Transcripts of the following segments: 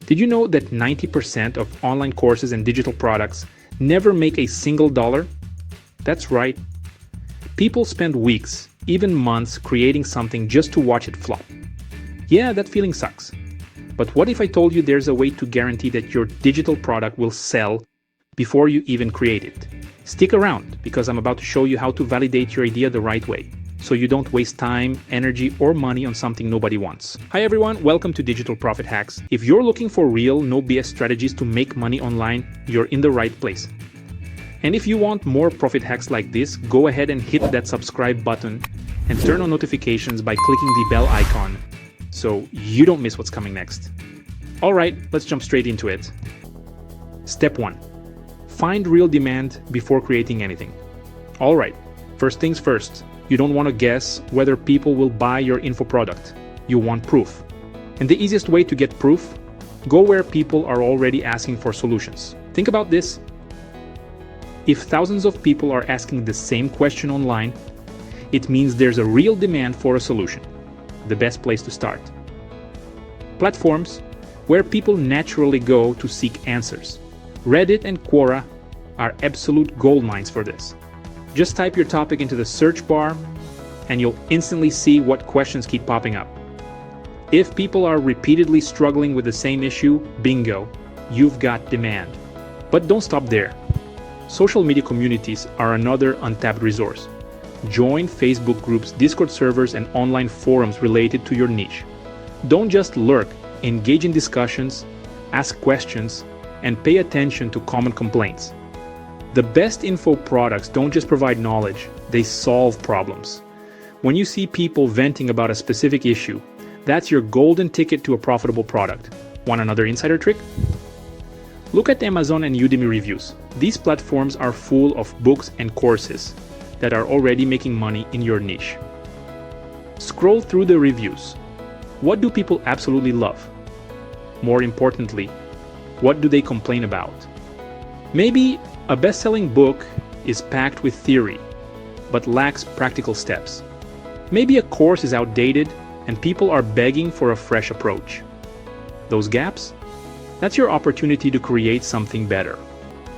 Did you know that 90% of online courses and digital products never make a single dollar? That's right. People spend weeks, even months, creating something just to watch it flop. Yeah, that feeling sucks. But what if I told you there's a way to guarantee that your digital product will sell before you even create it? Stick around, because I'm about to show you how to validate your idea the right way, so you don't waste time, energy, or money on something nobody wants. Hi everyone, welcome to Digital Profit Hacks. If you're looking for real, no BS strategies to make money online, you're in the right place. And if you want more profit hacks like this, go ahead and hit that subscribe button and turn on notifications by clicking the bell icon so you don't miss what's coming next. Alright, let's jump straight into it. Step 1. Find real demand before creating anything. Alright, first things first. You don't want to guess whether people will buy your info product. You want proof. And the easiest way to get proof? Go where people are already asking for solutions. Think about this. If thousands of people are asking the same question online, it means there's a real demand for a solution. The best place to start. Platforms where people naturally go to seek answers. Reddit and Quora are absolute gold mines for this. Just type your topic into the search bar and you'll instantly see what questions keep popping up. If people are repeatedly struggling with the same issue, bingo, you've got demand. But don't stop there. Social media communities are another untapped resource. Join Facebook groups, Discord servers, and online forums related to your niche. Don't just lurk, engage in discussions, ask questions, and pay attention to common complaints. The best info products don't just provide knowledge, they solve problems. When you see people venting about a specific issue, that's your golden ticket to a profitable product. Want another insider trick? Look at Amazon and Udemy reviews. These platforms are full of books and courses that are already making money in your niche. Scroll through the reviews. What do people absolutely love? More importantly, what do they complain about? Maybe a best-selling book is packed with theory, but lacks practical steps. Maybe a course is outdated and people are begging for a fresh approach. Those gaps? That's your opportunity to create something better.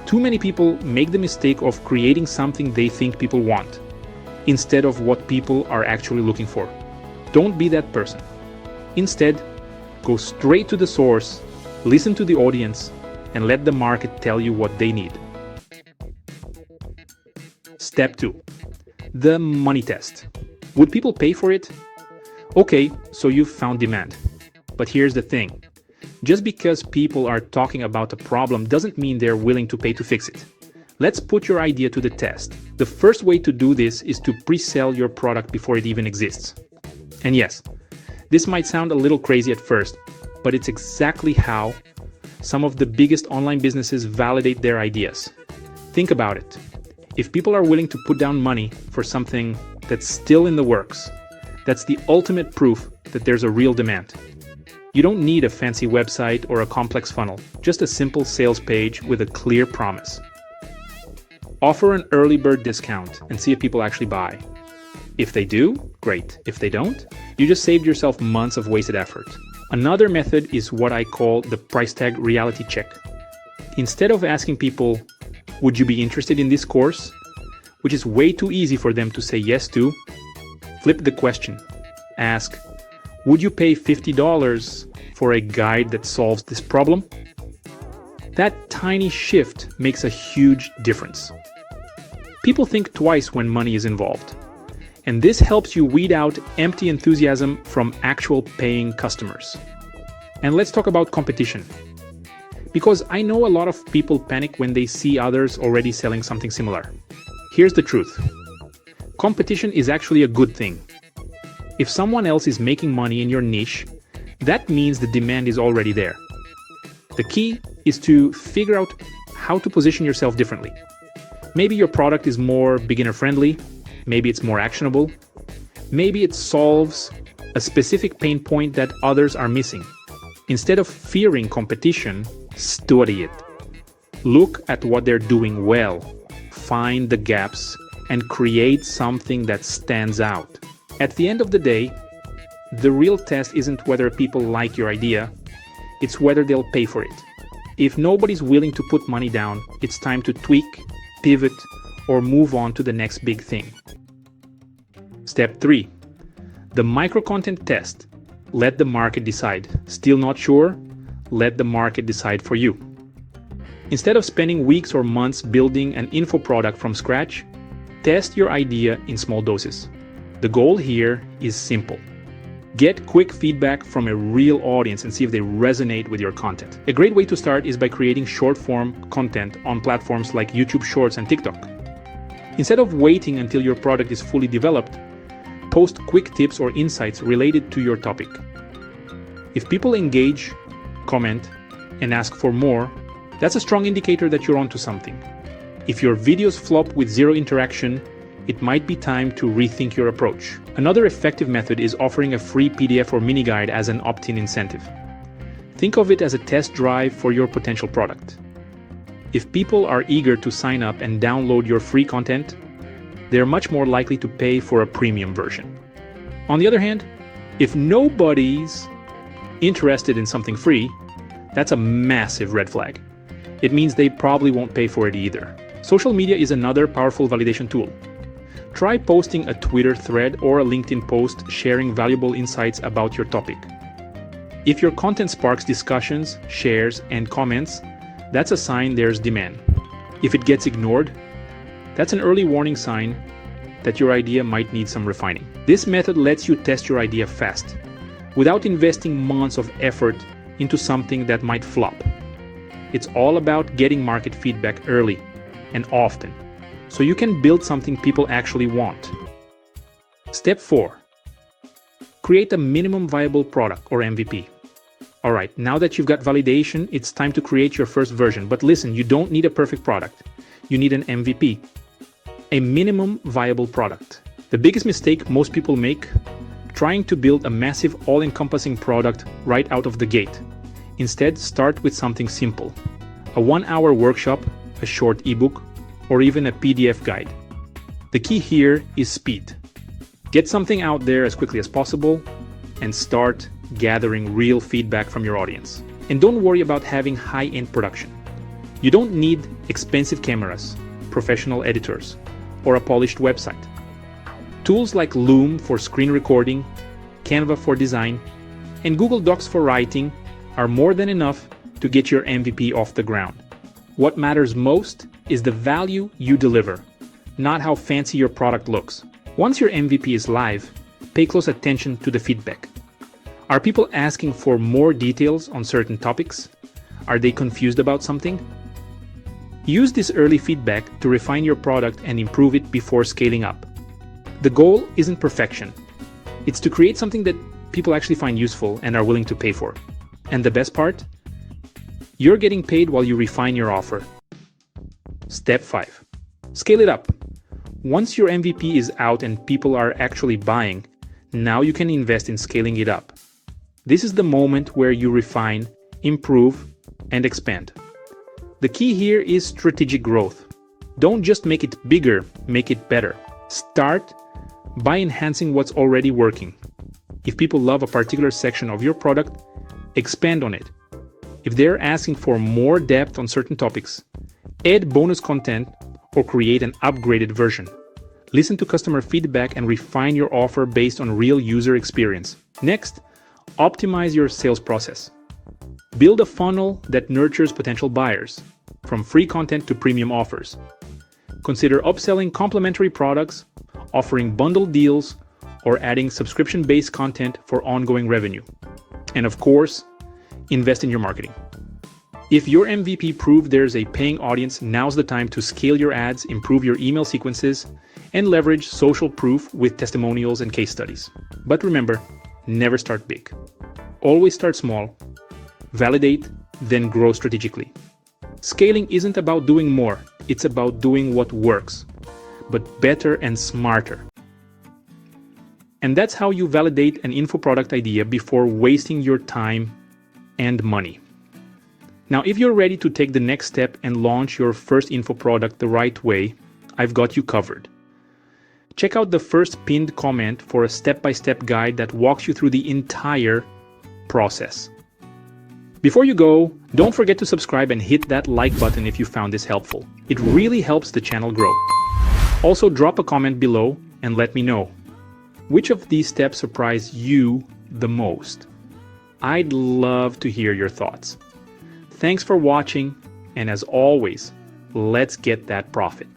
Too many people make the mistake of creating something they think people want, instead of what people are actually looking for. Don't be that person. Instead, go straight to the source, listen to the audience, and let the market tell you what they need. Step 2. The money test. Would people pay for it? Okay, so you've found demand. But here's the thing. Just because people are talking about a problem doesn't mean they're willing to pay to fix it. Let's put your idea to the test. The first way to do this is to pre-sell your product before it even exists. And yes, this might sound a little crazy at first, but it's exactly how some of the biggest online businesses validate their ideas. Think about it. If people are willing to put down money for something that's still in the works, that's the ultimate proof that there's a real demand. You don't need a fancy website or a complex funnel, just a simple sales page with a clear promise. Offer an early bird discount and see if people actually buy. If they do, great. If they don't, you just saved yourself months of wasted effort. Another method is what I call the price tag reality check. Instead of asking people, would you be interested in this course? Which is way too easy for them to say yes to, flip the question. Ask, would you pay $50 for a guide that solves this problem? That tiny shift makes a huge difference. People think twice when money is involved. And this helps you weed out empty enthusiasm from actual paying customers. And let's talk about competition. Because I know a lot of people panic when they see others already selling something similar. Here's the truth. Competition is actually a good thing. If someone else is making money in your niche, that means the demand is already there. The key is to figure out how to position yourself differently. Maybe your product is more beginner-friendly, maybe it's more actionable, maybe it solves a specific pain point that others are missing. Instead of fearing competition, study it. Look at what they're doing well, find the gaps, and create something that stands out. At the end of the day, the real test isn't whether people like your idea, it's whether they'll pay for it. If nobody's willing to put money down, it's time to tweak, pivot, or move on to the next big thing. Step 3. The micro-content test. Let the market decide. Still not sure? Let the market decide for you. Instead of spending weeks or months building an info product from scratch, test your idea in small doses. The goal here is simple. Get quick feedback from a real audience and see if they resonate with your content. A great way to start is by creating short-form content on platforms like YouTube Shorts and TikTok. Instead of waiting until your product is fully developed, post quick tips or insights related to your topic. If people engage, comment, and ask for more, that's a strong indicator that you're onto something. If your videos flop with zero interaction, it might be time to rethink your approach. Another effective method is offering a free PDF or mini guide as an opt-in incentive. Think of it as a test drive for your potential product. If people are eager to sign up and download your free content, they're much more likely to pay for a premium version. On the other hand, if nobody's interested in something free, that's a massive red flag. It means they probably won't pay for it either. Social media is another powerful validation tool. Try posting a Twitter thread or a LinkedIn post sharing valuable insights about your topic. If your content sparks discussions, shares, and comments, that's a sign there's demand. If it gets ignored, that's an early warning sign that your idea might need some refining. This method lets you test your idea fast, without investing months of effort into something that might flop. It's all about getting market feedback early and often, so you can build something people actually want. Step 4. Create a minimum viable product or MVP. Alright, now that you've got validation, it's time to create your first version. But listen, you don't need a perfect product. You need an MVP. A minimum viable product. The biggest mistake most people make, trying to build a massive all-encompassing product right out of the gate. Instead, start with something simple. A 1-hour workshop, a short ebook, or even a PDF guide. The key here is speed. Get something out there as quickly as possible and start gathering real feedback from your audience. And don't worry about having high-end production. You don't need expensive cameras, professional editors, or a polished website. Tools like Loom for screen recording, Canva for design, and Google Docs for writing are more than enough to get your MVP off the ground. What matters most is the value you deliver, not how fancy your product looks. Once your MVP is live, pay close attention to the feedback. Are people asking for more details on certain topics? Are they confused about something? Use this early feedback to refine your product and improve it before scaling up. The goal isn't perfection. It's to create something that people actually find useful and are willing to pay for. And the best part? You're getting paid while you refine your offer. Step 5. Scale it up. Once your MVP is out and people are actually buying, now you can invest in scaling it up. This is the moment where you refine, improve, and expand. The key here is strategic growth. Don't just make it bigger, make it better. Start by enhancing what's already working. If people love a particular section of your product, expand on it. If they're asking for more depth on certain topics, add bonus content or create an upgraded version. Listen to customer feedback and refine your offer based on real user experience. Next, optimize your sales process. Build a funnel that nurtures potential buyers, from free content to premium offers. Consider upselling complementary products, offering bundled deals, or adding subscription-based content for ongoing revenue. And of course, invest in your marketing. If your MVP proved there's a paying audience, now's the time to scale your ads, improve your email sequences, and leverage social proof with testimonials and case studies. But remember, never start big. Always start small, validate, then grow strategically. Scaling isn't about doing more, it's about doing what works, but better and smarter. And that's how you validate an info product idea before wasting your time and money. Now, if you're ready to take the next step and launch your first info product the right way, I've got you covered. Check out the first pinned comment for a step-by-step guide that walks you through the entire process. Before you go, don't forget to subscribe and hit that like button if you found this helpful. It really helps the channel grow. Also, drop a comment below and let me know. Which of these steps surprised you the most? I'd love to hear your thoughts. Thanks for watching, and as always, let's get that profit.